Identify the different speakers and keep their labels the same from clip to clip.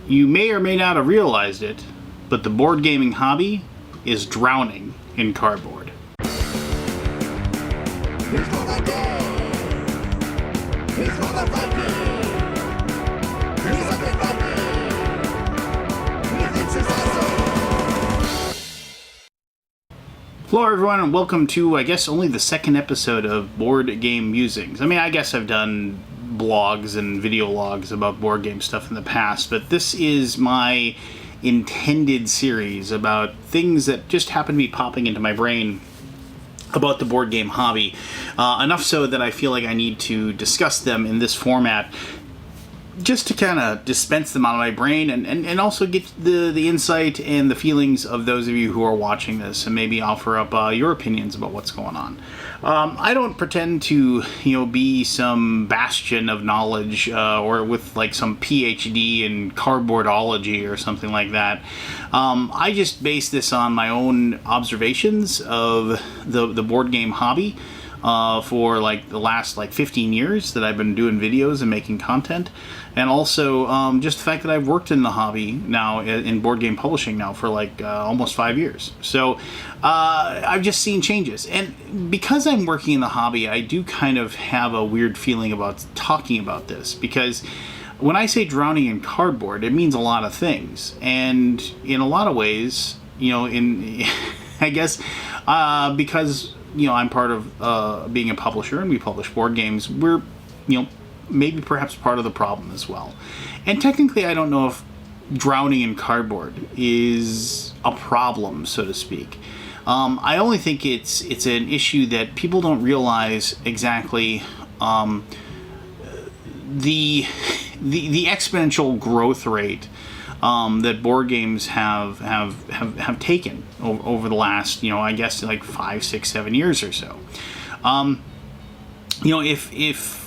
Speaker 1: You may or may not have realized it, but the board gaming hobby is drowning in cardboard. Hello everyone, and welcome to, I guess, only the second episode of Boardgame Musings. I mean, I guess I've done blogs and video logs about board game stuff in the past, but this is my intended series about things that just happen to be popping into my brain about the board game hobby. Enough so that I feel like I need to discuss them in this format, just to kind of dispense them out of my brain and also get the insight and the feelings of those of you who are watching this, and maybe offer up your opinions about what's going on. I don't pretend to, be some bastion of knowledge or with like some PhD in cardboardology or something like that. I just base this on my own observations of the board game hobby. For like the last 15 years that I've been doing videos and making content, and also just the fact that I've worked in the hobby now in board game publishing now for almost 5 years. So I've just seen changes, and because I'm working in the hobby, I do kind of have a weird feeling about talking about this, because when I say drowning in cardboard, it means a lot of things, and in a lot of ways, in I guess because I'm part of being a publisher and we publish board games, we're, maybe perhaps part of the problem as well. And technically, I don't know if drowning in cardboard is a problem, so to speak. I only think it's an issue that people don't realize exactly the exponential growth rate that board games have taken over the last, I guess 5, 6, 7 years or so. If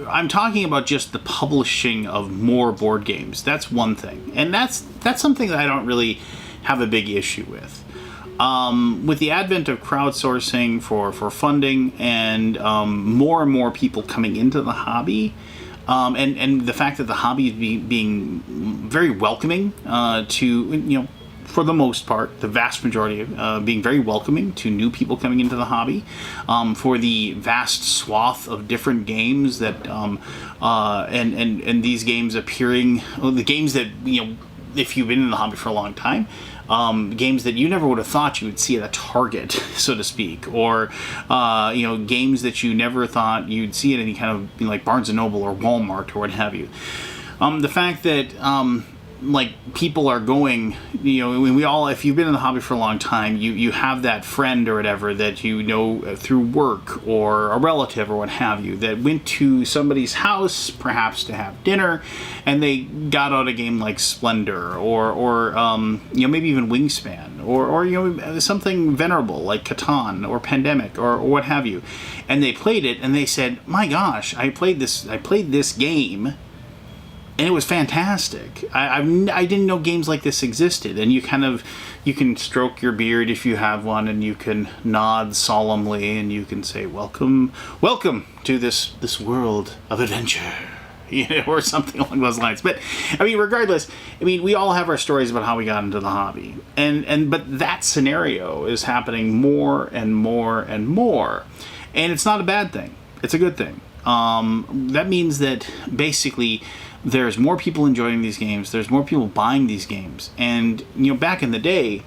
Speaker 1: I'm talking about just the publishing of more board games, that's one thing, and that's something that I don't really have a big issue with. With the advent of crowdsourcing for funding and more and more people coming into the hobby, and the fact that the hobby is being very welcoming to, for the most part, the vast majority of being very welcoming to new people coming into the hobby, for the vast swath of different games that, and these games appearing, the games that, if you've been in the hobby for a long time, games that you never would have thought you would see at a Target, so to speak, or games that you never thought you'd see at any kind of like Barnes & Noble or Walmart or what have you. The fact that people are going, we all, if you've been in the hobby for a long time, you have that friend or whatever that through work or a relative or what have you, that went to somebody's house perhaps to have dinner, and they got out a game like Splendor or maybe even Wingspan or something venerable like Catan or Pandemic or what have you, and they played it and they said, my gosh, I played this game and it was fantastic. I didn't know games like this existed. And you can stroke your beard if you have one, and you can nod solemnly, and you can say, welcome to this world of adventure, or something along those lines. But regardless, we all have our stories about how we got into the hobby, but that scenario is happening more and more and more, and it's not a bad thing. It's a good thing. That means that basically there's more people enjoying these games, there's more people buying these games, and back in the day,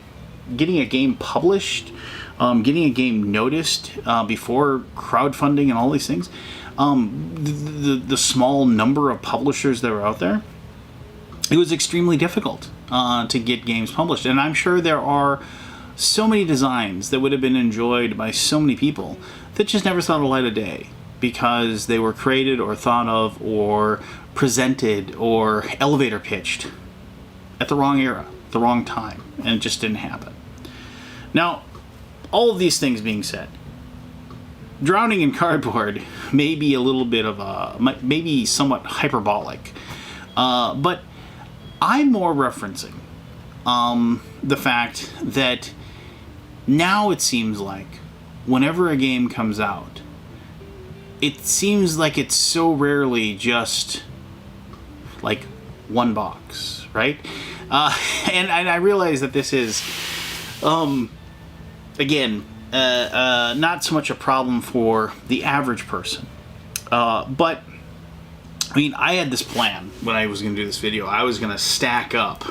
Speaker 1: getting a game published, getting a game noticed before crowdfunding and all these things, the small number of publishers that were out there, it was extremely difficult to get games published. And I'm sure there are so many designs that would have been enjoyed by so many people that just never saw the light of day, because they were created or thought of or presented or elevator pitched at the wrong era, the wrong time, and it just didn't happen. Now, all of these things being said, drowning in cardboard may be a little bit of maybe somewhat hyperbolic, but I'm more referencing the fact that now it seems like whenever a game comes out, it seems like it's so rarely just like one box, right? And I realize that this is, again, not so much a problem for the average person. But, I mean, I had this plan when I was going to do this video. I was going to stack up,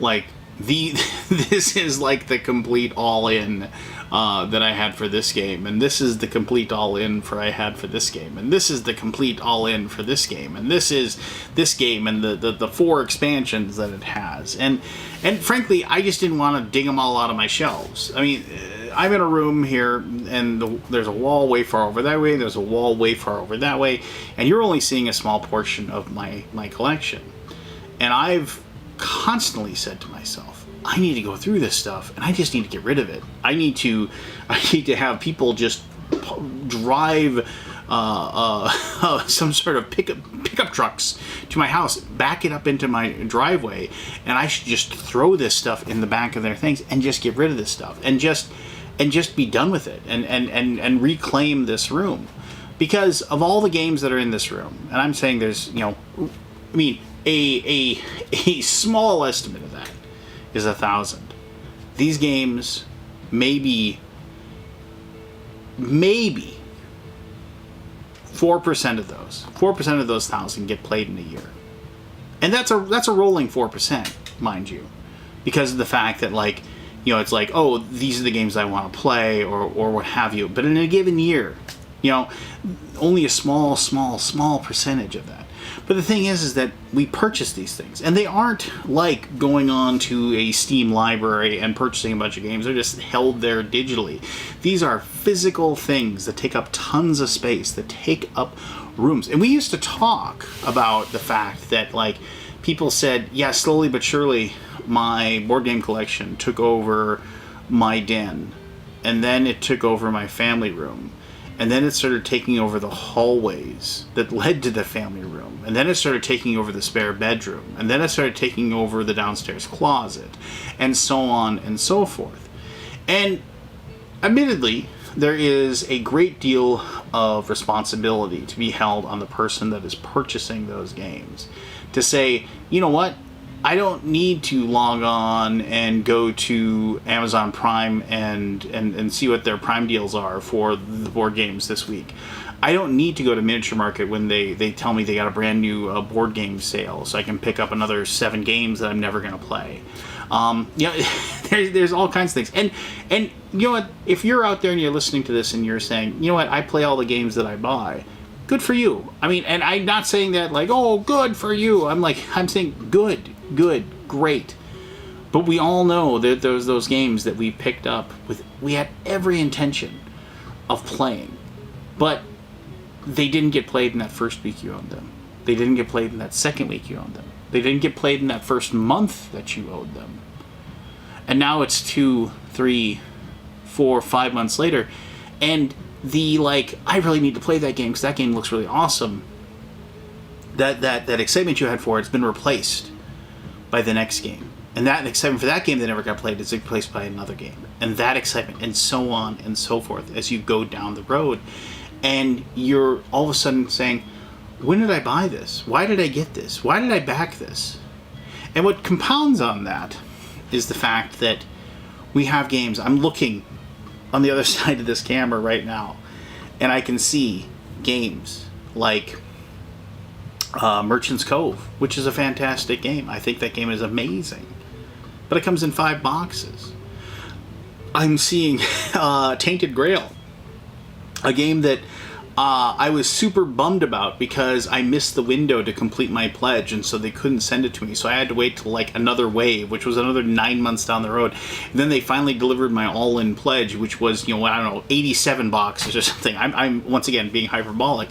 Speaker 1: like, this is like the complete all-in that I had for this game, and this is the complete all-in I had for this game, and this is the complete all-in for this game, and this is this game and the 4 expansions that it has, and frankly, I just didn't want to dig them all out of my shelves. I mean, I'm in a room here, and there's a wall way far over that way, there's a wall way far over that way, and you're only seeing a small portion of my collection, and I've constantly said to myself, I need to go through this stuff, and I just need to get rid of it. I need to have people just drive some sort of pickup trucks to my house, back it up into my driveway, and I should just throw this stuff in the back of their things and just get rid of this stuff and just be done with it and reclaim this room. Because of all the games that are in this room, and I'm saying there's, I mean, a small estimate of that is 1,000. These games, maybe 4% of those 1,000 get played in a year, and that's a rolling 4%, mind you, because of the fact that, like, it's like, oh, these are the games I want to play, or what have you. But in a given year, only a small percentage of that. But the thing is that we purchase these things, and they aren't like going on to a Steam library and purchasing a bunch of games. They're just held there digitally. These are physical things that take up tons of space, that take up rooms. And we used to talk about the fact that, like, people said, yeah, slowly but surely my board game collection took over my den, and then it took over my family room. And then it started taking over the hallways that led to the family room. And then it started taking over the spare bedroom. And then it started taking over the downstairs closet. And so on and so forth. And admittedly, there is a great deal of responsibility to be held on the person that is purchasing those games. To say, you know what? I don't need to log on and go to Amazon Prime and see what their Prime deals are for the board games this week. I don't need to go to Miniature Market when they tell me they got a brand new board game sale, so I can pick up another 7 games that I'm never going to play. There's all kinds of things. And you know what? If you're out there and you're listening to this and you're saying, you know what, I play all the games that I buy, good for you. I mean, and I'm not saying that like, oh, good for you. I'm saying good, great. But we all know that there's those games that we picked up we had every intention of playing, but they didn't get played in that first week you owned them. They didn't get played in that second week you owned them. They didn't get played in that first month that you owed them. And now it's 2, 3, 4, 5 months later, and the, like, I really need to play that game because that game looks really awesome. That excitement you had for it's been replaced by the next game. And that excitement for that game that never got played is replaced by another game. And that excitement, and so on and so forth, as you go down the road. And you're all of a sudden saying, when did I buy this? Why did I get this? Why did I back this? And what compounds on that is the fact that we have games. I'm looking on the other side of this camera right now, and I can see games like Merchant's Cove, which is a fantastic game. I think that game is amazing. But it comes in 5 boxes. I'm seeing Tainted Grail, a game that I was super bummed about because I missed the window to complete my pledge, and so they couldn't send it to me. So I had to wait till like another wave, which was another 9 months down the road. And then they finally delivered my all-in pledge, which was, I don't know, 87 boxes or something. I'm once again being hyperbolic.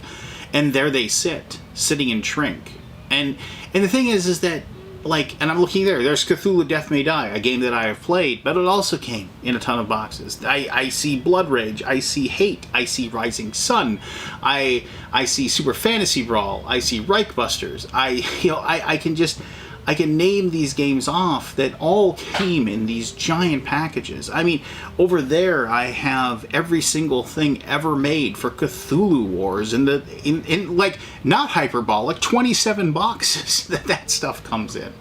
Speaker 1: And there they sitting in Shrink. And the thing is that, like, and I'm looking there's Cthulhu Death May Die, a game that I have played, but it also came in a ton of boxes. I see Blood Rage, I see Hate, I see Rising Sun, I see Super Fantasy Brawl, I see Reichbusters, I can just, I can name these games off that all came in these giant packages. I mean, over there I have every single thing ever made for Cthulhu Wars in like, not hyperbolic, 27 boxes that stuff comes in.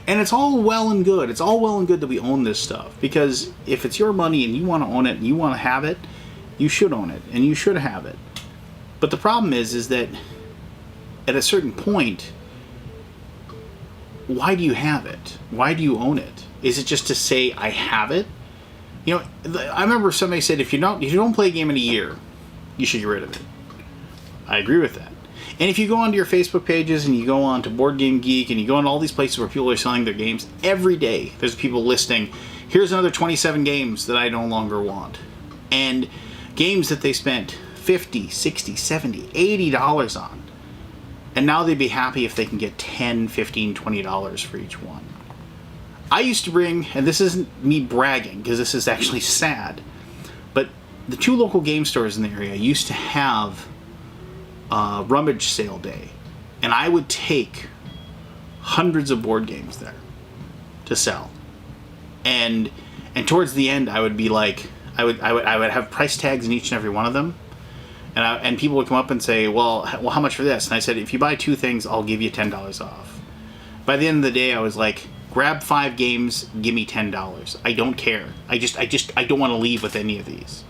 Speaker 1: And it's all well and good. It's all well and good that we own this stuff, because if it's your money and you want to own it and you want to have it, you should own it and you should have it. But the problem is that at a certain point, why do you have it? Why do you own it? Is it just to say I have it? You know, I remember somebody said if you don't play a game in a year, you should get rid of it. I agree with that. And if you go onto your Facebook pages and you go on to Board Game Geek and you go on all these places where people are selling their games, every day there's people listing, here's another 27 games that I no longer want. And games that they spent $50, $60, $70, $80 on. And now they'd be happy if they can get $10, $15, $20 for each one. I used to bring, and this isn't me bragging, because this is actually sad, but the 2 local game stores in the area used to have a rummage sale day. And I would take hundreds of board games there to sell. And towards the end, I would be like, I would have price tags in each and every one of them. And people would come up and say, well, how much for this? And I said, if you buy 2 things, I'll give you $10 off. By the end of the day, I was like, grab 5 games, give me $10. I don't care. I don't want to leave with any of these.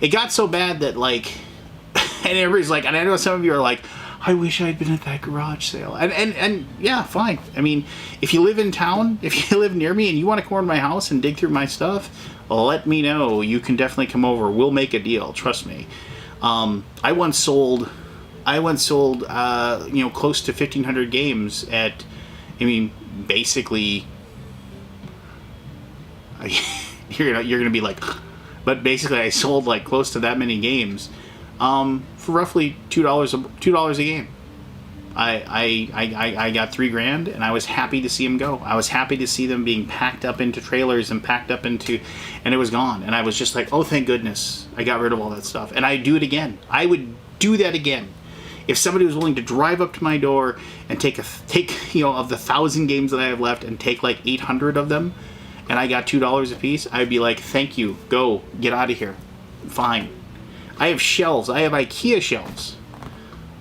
Speaker 1: It got so bad that, like, and everybody's like, and I know some of you are like, I wish I'd been at that garage sale. And yeah, fine. I mean, if you live in town, if you live near me and you want to come over to my house and dig through my stuff, let me know. You can definitely come over. We'll make a deal. Trust me. I once sold, close to 1,500 games at, I mean, basically, you're gonna be like, but basically I sold like close to that many games, for roughly $2 a game. I got $3,000 and I was happy to see them go. I was happy to see them being packed up into trailers and packed up into, and it was gone. And I was just like, oh, thank goodness I got rid of all that stuff. And I'd do it again. I would do that again. If somebody was willing to drive up to my door and take of the 1,000 games that I have left and take like 800 of them, and I got $2 a piece, I'd be like, thank you, go, get out of here. Fine. I have shelves. I have IKEA shelves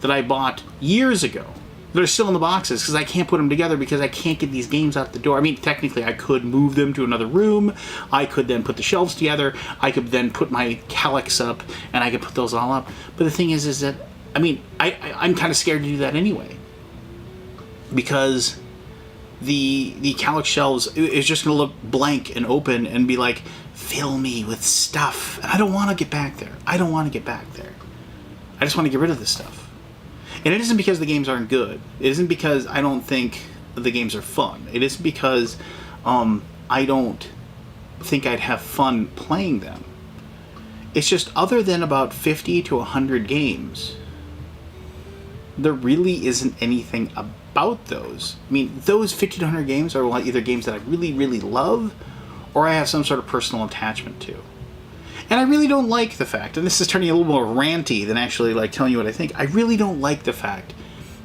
Speaker 1: that I bought years ago that are still in the boxes because I can't put them together because I can't get these games out the door. I mean, technically I could move them to another room. I could then put the shelves together. I could then put my calyx up and I could put those all up. But the thing is that, I mean, I'm kind of scared to do that anyway, because the calyx shelves is just going to look blank and open and be like, fill me with stuff. And I don't want to get back there. I don't want to get back there. I just want to get rid of this stuff. And it isn't because the games aren't good. It isn't because I don't think the games are fun. It isn't because I don't think I'd have fun playing them. It's just, other than about 50 to 100 games, there really isn't anything about those. I mean, those 50 to 100 games are either games that I really, really love, or I have some sort of personal attachment to. And I really don't like the fact, and this is turning a little more ranty than actually like telling you what I think, I really don't like the fact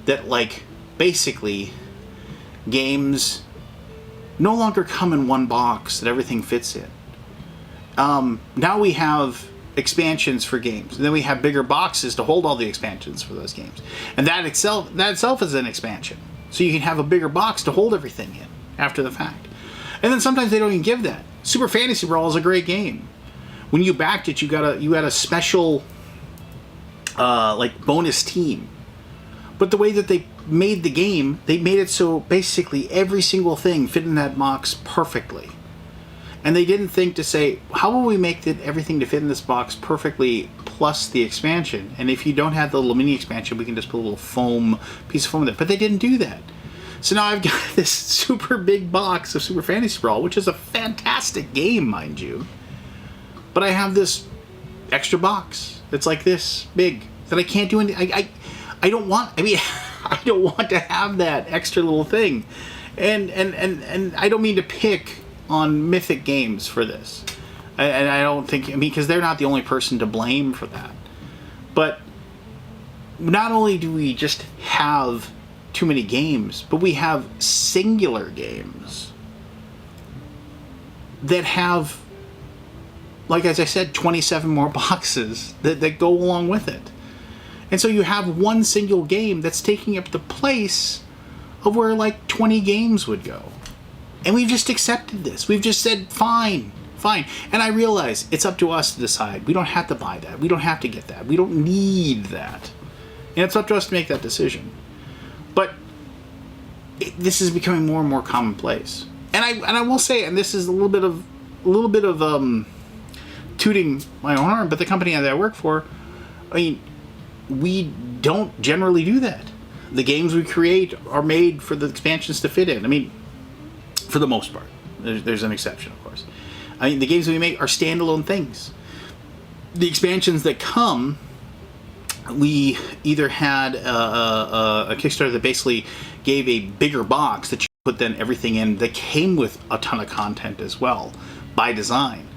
Speaker 1: that, like, basically games no longer come in one box that everything fits in. Now we have expansions for games, and then we have bigger boxes to hold all the expansions for those games. And that itself is an expansion. So you can have a bigger box to hold everything in after the fact. And then sometimes they don't even give that. Super Fantasy Brawl is a great game. When you backed it, you had a special like bonus team. But the way that they made the game, they made it so basically every single thing fit in that box perfectly. And they didn't think to say, how will we make everything to fit in this box perfectly plus the expansion? And if you don't have the little mini expansion, we can just put a little piece of foam in there. But they didn't do that. So now I've got this super big box of Super Fantasy Brawl, which is a fantastic game, mind you. But I have this extra box that's like this big that I can't do anything. I don't want, I mean, I don't want to have that extra little thing. And I don't mean to pick on Mythic Games for this. And I don't think, I mean, because they're not the only person to blame for that. But not only do we just have too many games, but we have singular games that have, like as I said, 27 more boxes that go along with it. And so you have one single game that's taking up the place of where like 20 games would go. And we've just accepted this. We've just said, fine. And I realize it's up to us to decide. We don't have to buy that. We don't have to get that. We don't need that. And it's up to us to make that decision. But this is becoming more and more commonplace. And I will say, and this is a little bit of tooting my own horn, but the company that I work for, I mean, we don't generally do that. The games we create are made for the expansions to fit in. I mean, for the most part. There's an exception, of course. I mean, the games we make are standalone things. The expansions that come, we either had a Kickstarter that basically gave a bigger box that you put then everything in that came with a ton of content as well, by design.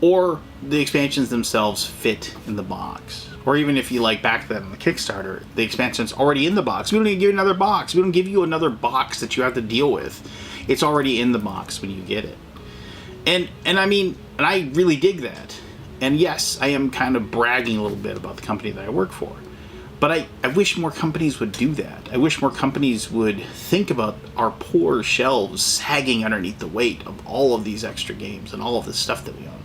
Speaker 1: Or the expansions themselves fit in the box. Or even if you like back then on the Kickstarter, the expansion's already in the box. We don't even give you another box. We don't give you another box that you have to deal with. It's already in the box when you get it. And I mean, and I really dig that. And yes, I am kind of bragging a little bit about the company that I work for. But I wish more companies would do that. I wish more companies would think about our poor shelves sagging underneath the weight of all of these extra games and all of this stuff that we own.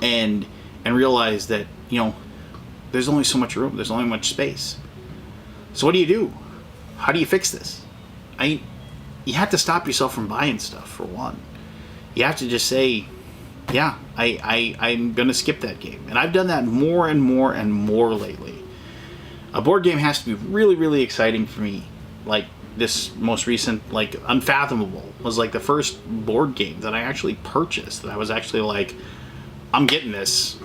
Speaker 1: And realize that, you know, there's only so much room. There's only much space. So what do you do? How do you fix this? You have to stop yourself from buying stuff, for one. You have to just say, yeah, I'm going to skip that game. And I've done that more and more and more lately. A board game has to be really, really exciting for me. Like this most recent, like Unfathomable was like the first board game that I actually purchased. That I was actually like, I'm getting this.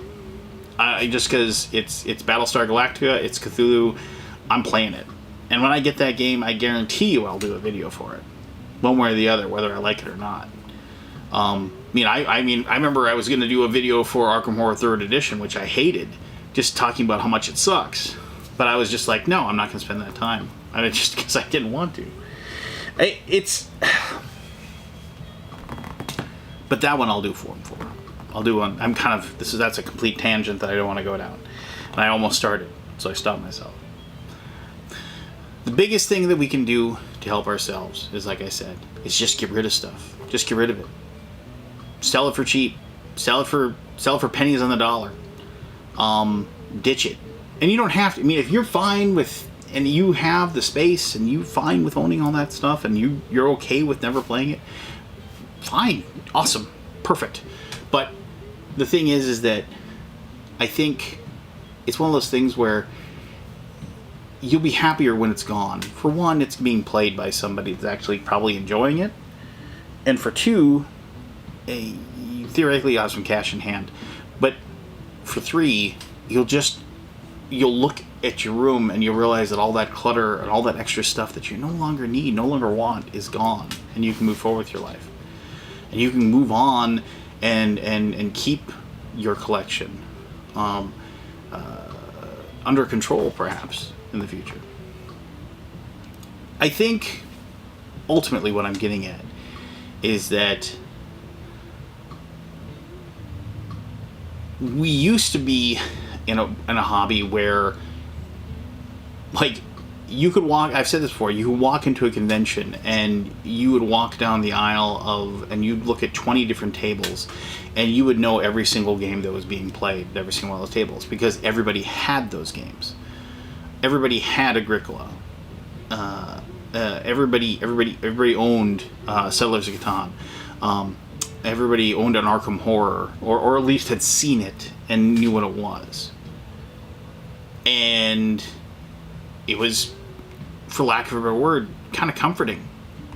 Speaker 1: Just because it's Battlestar Galactica, it's Cthulhu, I'm playing it. And when I get that game, I guarantee you I'll do a video for it. One way or the other, whether I like it or not. I remember I was going to do a video for Arkham Horror 3rd Edition, which I hated, just talking about how much it sucks. But I was just like, no, I'm not going to spend that time. Just because I didn't want to. But that one I'll do for him for. I'll do one. That's a complete tangent that I don't want to go down. And I almost started, so I stopped myself. The biggest thing that we can do to help ourselves is, like I said, is just get rid of stuff. Just get rid of it. Sell it for cheap. Sell it for pennies on the dollar. Ditch it. And you don't have to. I mean, if you're fine with, and you have the space, and you're fine with owning all that stuff, and you're okay with never playing it, fine, awesome, perfect. But the thing is that I think it's one of those things where you'll be happier when it's gone. For one, it's being played by somebody that's actually probably enjoying it. And for two, you theoretically have some cash in hand. But for three, you'll look at your room and you'll realize that all that clutter and all that extra stuff that you no longer need, no longer want, is gone. And you can move forward with your life. And you can move on and keep your collection under control, perhaps, in the future. I think ultimately what I'm getting at is that we used to be in a hobby where, like, you could walk, I've said this before, you could walk into a convention and you would walk down the aisle and you'd look at 20 different tables and you would know every single game that was being played at every single one of those tables because everybody had those games. Everybody had Agricola. Everybody owned Settlers of Catan. Everybody owned an Arkham Horror, or at least had seen it and knew what it was. And it was, for lack of a better word, kind of comforting.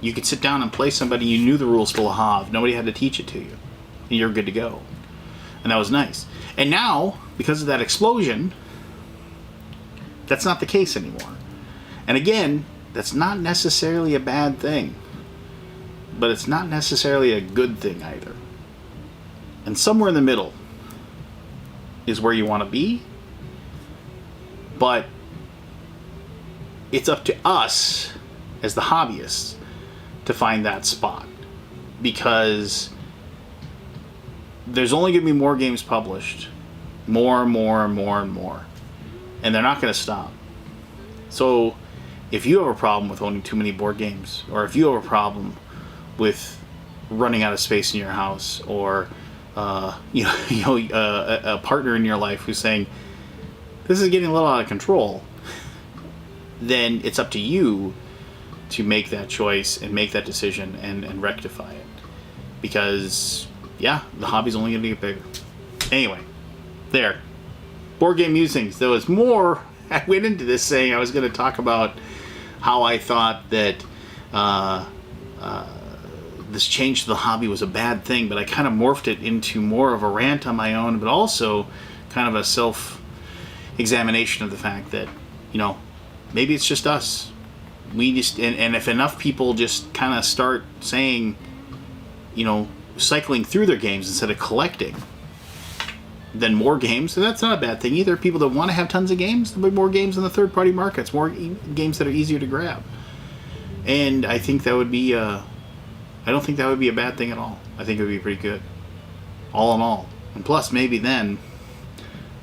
Speaker 1: You could sit down and play somebody you knew the rules to have. Nobody had to teach it to you. And you're good to go. And that was nice. And now, because of that explosion, that's not the case anymore. And again, that's not necessarily a bad thing. But it's not necessarily a good thing either. And somewhere in the middle is where you want to be. But it's up to us as the hobbyists to find that spot, because there's only going to be more games published, more and more and more and more, and they're not going to stop. So if you have a problem with owning too many board games, or if you have a problem with running out of space in your house, or a partner in your life who's saying this is getting a little out of control, then it's up to you to make that choice and make that decision and rectify it. Because, yeah, the hobby's only going to get bigger. Anyway, there. Board Game Musings. There was more. I went into this saying I was going to talk about how I thought that this change to the hobby was a bad thing, but I kind of morphed it into more of a rant on my own, but also kind of a self-examination of the fact that, maybe it's just us. We just, and if enough people just kind of start saying, cycling through their games instead of collecting, then more games, and that's not a bad thing either. People that want to have tons of games, there'll be more games in the third-party markets, more games that are easier to grab. And I think that would be, I don't think that would be a bad thing at all. I think it would be pretty good, all in all. And plus, maybe then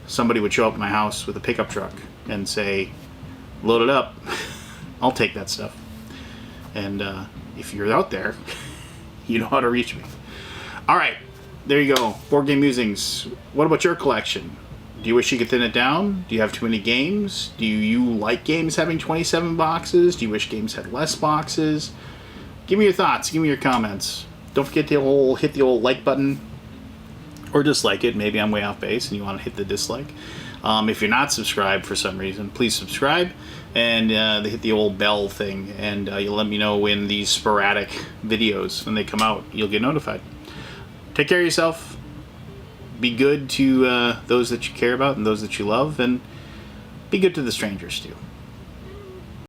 Speaker 1: somebody would show up at my house with a pickup truck and say, load it up. I'll take that stuff. And if you're out there, you know how to reach me. All right, there you go. Board Game Musings. What about your collection? Do you wish you could thin it down? Do you have too many games? Do you like games having 27 boxes? Do you wish games had less boxes? Give me your thoughts. Give me your comments. Don't forget to hit the old like button, or dislike it. Maybe I'm way off base and you want to hit the dislike. If you're not subscribed for some reason, please subscribe and hit the old bell thing, and you'll let me know when these sporadic videos, when they come out, you'll get notified. Take care of yourself. Be good to those that you care about and those that you love, and be good to the strangers too.